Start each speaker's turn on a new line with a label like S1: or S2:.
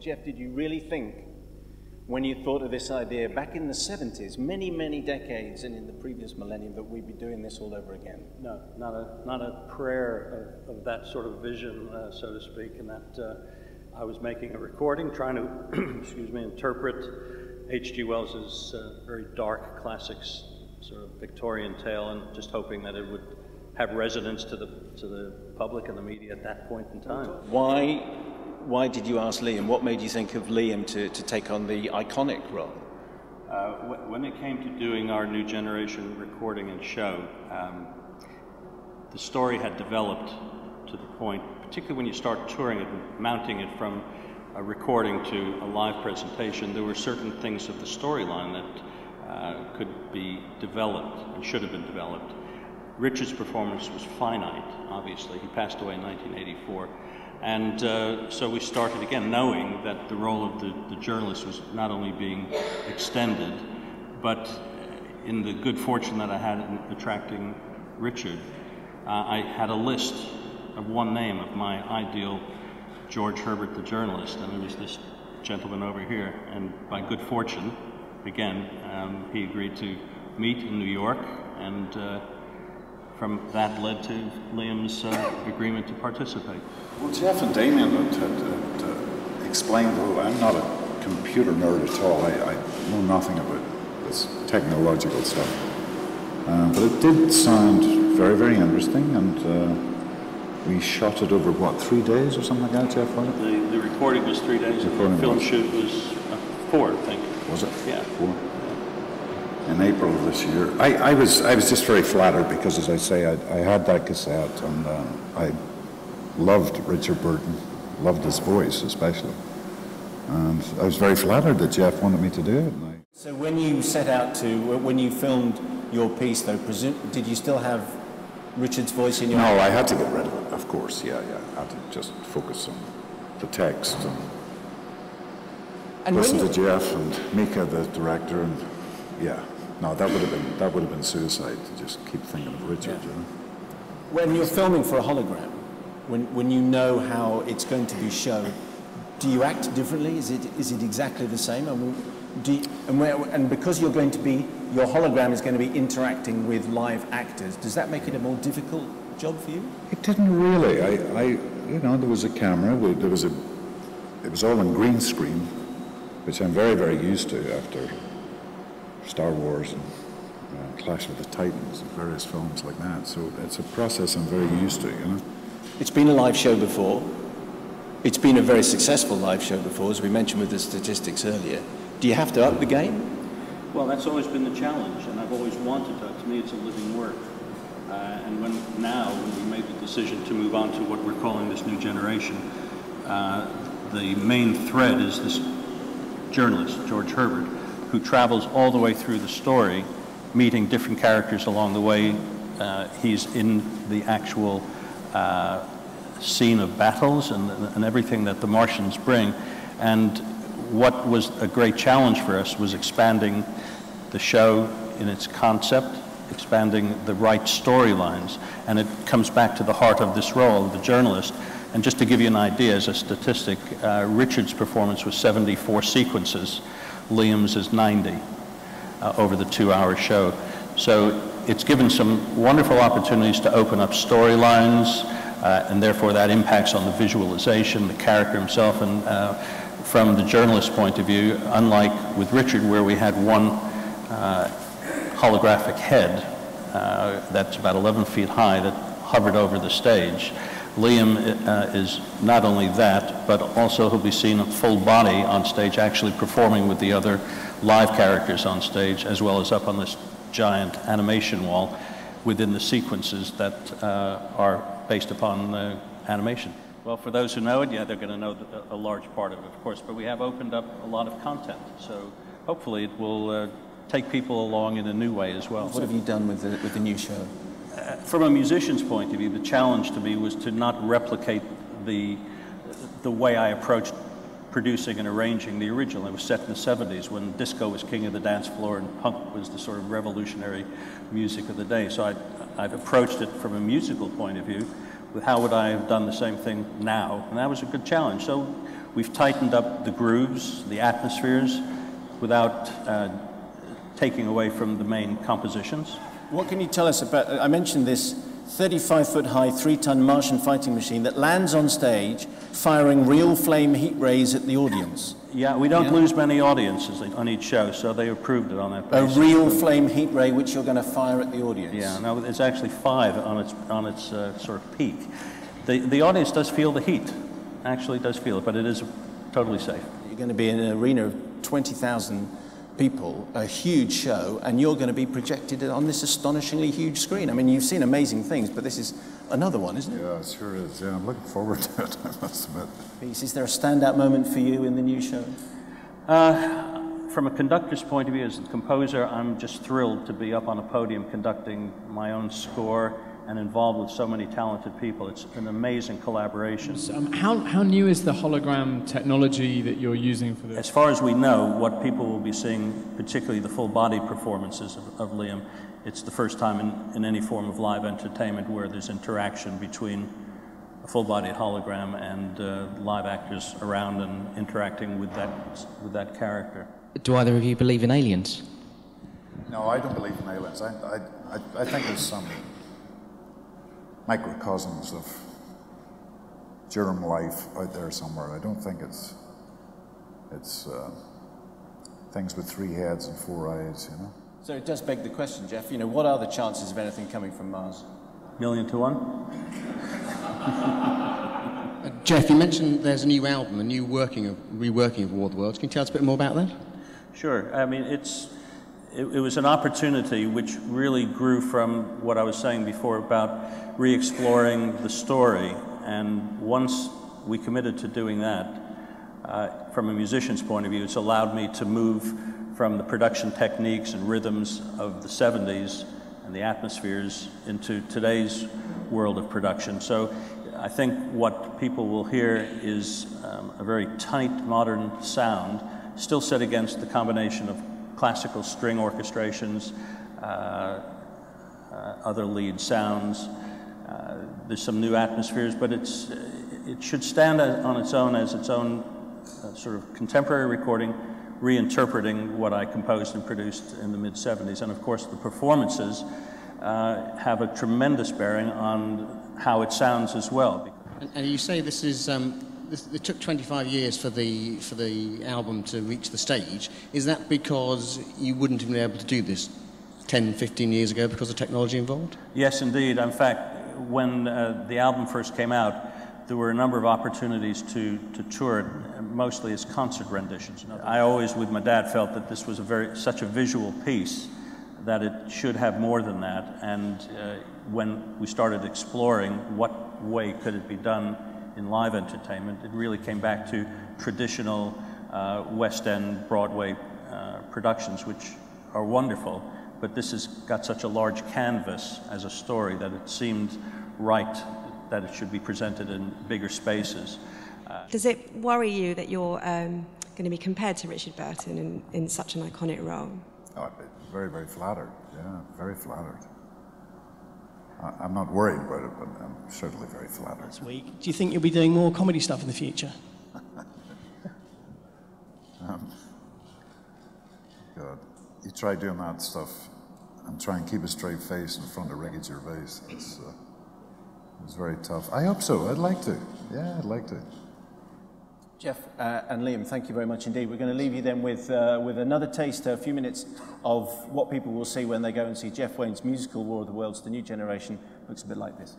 S1: Jeff, did you really think, when you thought of this idea back in the 70s, many, many decades and in the previous millennium, that we'd be doing this all over again?
S2: No, not a prayer of that sort of vision, so to speak, and that I was making a recording, trying to, excuse me, interpret H.G. Wells's very dark classics, sort of Victorian tale, and just hoping that it would have resonance to the public and the media at that point in time.
S1: Why did you ask Liam? What made you think of Liam to take on the iconic role?
S2: When it came to doing our New Generation recording and show, the story had developed to the point, particularly when you start touring it and mounting it from a recording to a live presentation, there were certain things of the storyline that could be developed and should have been developed. Richard's performance was finite, obviously. He passed away in 1984. And so we started again knowing that the role of the journalist was not only being extended, but in the good fortune that I had in attracting Richard, I had a list of one name of my ideal George Herbert the journalist, and it was this gentleman over here. And by good fortune, again, he agreed to meet in New York, and from that led to Liam's agreement to participate.
S3: Well, Jeff and Damien had explained, well, I'm not a computer nerd at all. I know nothing about this technological stuff. But it did sound very, very interesting, and we shot it over, what, 3 days or something like that, Jeff?
S2: The recording was 3 days, and the film shoot was 4, I think.
S3: Was it?
S2: Yeah.
S3: 4. In April of this year. I was just very flattered because, as I say, I had that cassette, and I loved Richard Burton, loved his voice especially. And I was very flattered that Jeff wanted me to do it.
S1: So when you set out to, when you filmed your piece though, did you still have Richard's voice in your
S3: No, I had to get rid of it, of course, yeah. I had to just focus on the text and listen to Jeff and Mika, the director, and yeah. No, that would have been suicide to just keep thinking of Richard.
S1: Yeah.
S3: You know?
S1: When you're filming for a hologram, when you know how it's going to be shown, do you act differently? Is it exactly the same? I mean, and because you're going to be, your hologram is going to be interacting with live actors, does that make it a more difficult job for you?
S3: It didn't really. You know, there was a camera. It was all on green screen, which I'm very, very used to after Star Wars and Clash of the Titans and various films like that. So it's a process I'm very used to, you know.
S1: It's been a live show before. It's been a very successful live show before, as we mentioned with the statistics earlier. Do you have to up the game?
S2: Well, that's always been the challenge, and I've always wanted to. To me, it's a living work. And when we made the decision to move on to what we're calling this New Generation, the main thread is this journalist, George Herbert, who travels all the way through the story, meeting different characters along the way. He's in the actual scene of battles and everything that the Martians bring. And what was a great challenge for us was expanding the show in its concept, expanding the right storylines. And it comes back to the heart of this role, the journalist. And just to give you an idea, as a statistic, Richard's performance was 74 sequences. Liam's is 90 over the 2-hour show. So it's given some wonderful opportunities to open up storylines, and therefore that impacts on the visualization, the character himself, and from the journalist's point of view, unlike with Richard, where we had one holographic head that's about 11 feet high that hovered over the stage, Liam is not only that, but also he'll be seen a full body on stage, actually performing with the other live characters on stage, as well as up on this giant animation wall within the sequences that are based upon animation. Well, for those who know it, yeah, they're going to know a large part of it, of course, but we have opened up a lot of content, so hopefully it will take people along in a new way as well.
S1: What have you done with the new show?
S2: From a musician's point of view, the challenge to me was to not replicate the way I approached producing and arranging the original. It was set in the 70s when disco was king of the dance floor and punk was the sort of revolutionary music of the day. So I've approached it from a musical point of view with how would I have done the same thing now, and that was a good challenge. So We've tightened up the grooves, the atmospheres, without taking away from the main compositions.
S1: What can you tell us about, I mentioned this 35-foot-high, 3-ton Martian fighting machine that lands on stage firing real flame heat rays at the audience.
S2: Yeah, we don't lose many audiences on each show, so they approved it on that basis.
S1: A real flame heat ray which you're going to fire at the audience.
S2: Yeah, no, it's actually 5 on its sort of peak. The audience does feel the heat, actually does feel it, but it is totally safe.
S1: You're going to be in an arena of 20,000 people, a huge show, and you're going to be projected on this astonishingly huge screen. I mean, you've seen amazing things, but this is another one, isn't it?
S3: Yeah, it sure is. Yeah, I'm looking forward to it, I must admit.
S1: Is there a standout moment for you in the new show?
S2: From a conductor's point of view, as a composer, I'm just thrilled to be up on a podium conducting my own score and involved with so many talented people. It's an amazing collaboration.
S4: How new is the hologram technology that you're using for this?
S2: As far as we know, what people will be seeing, particularly the full-body performances of Liam, it's the first time in any form of live entertainment where there's interaction between a full-body hologram and live actors around and interacting with that character.
S5: Do either of you believe in aliens?
S3: No, I don't believe in aliens. I think there's some microcosms of germ life out there somewhere. I don't think it's things with 3 heads and 4 eyes, you know.
S1: So it does beg the question, Jeff, you know, what are the chances of anything coming from Mars?
S2: 1,000,000 to 1.
S6: Jeff, you mentioned there's a new album, a new reworking of War of the Worlds. Can you tell us a bit more about that?
S2: Sure. I mean, it was an opportunity which really grew from what I was saying before about re-exploring the story. And once we committed to doing that, from a musician's point of view, it's allowed me to move from the production techniques and rhythms of the 70s and the atmospheres into today's world of production. So I think what people will hear is a very tight, modern sound, still set against the combination of classical string orchestrations, other lead sounds. There's some new atmospheres, but it should stand on its own as its own sort of contemporary recording, reinterpreting what I composed and produced in the mid-70s. And of course, the performances have a tremendous bearing on how it sounds as well.
S6: And you say this is it took 25 years for the album to reach the stage. Is that because you wouldn't have been able to do this 10, 15 years ago because of technology involved?
S2: Yes, indeed. In fact, when the album first came out, there were a number of opportunities to tour it, mostly as concert renditions. I always, with my dad, felt that this was such a visual piece that it should have more than that. And when we started exploring what way could it be done in live entertainment, it really came back to traditional West End Broadway productions, which are wonderful, but this has got such a large canvas as a story that it seemed right that it should be presented in bigger spaces.
S7: Does it worry you that you're going to be compared to Richard Burton in such an iconic role?
S3: Oh, I'd be very, very flattered. Yeah, very flattered. I'm not worried about it, but I'm certainly very flattered.
S8: This week, do you think you'll be doing more comedy stuff in the future?
S3: God, you try doing that stuff and try and keep a straight face in front of Ricky Gervais. It's very tough. I hope so. I'd like to. Yeah, I'd like to.
S1: Jeff and Liam, thank you very much indeed. We're going to leave you then with another taste, a few minutes of what people will see when they go and see Jeff Wayne's musical War of the Worlds. The new generation looks a bit like this.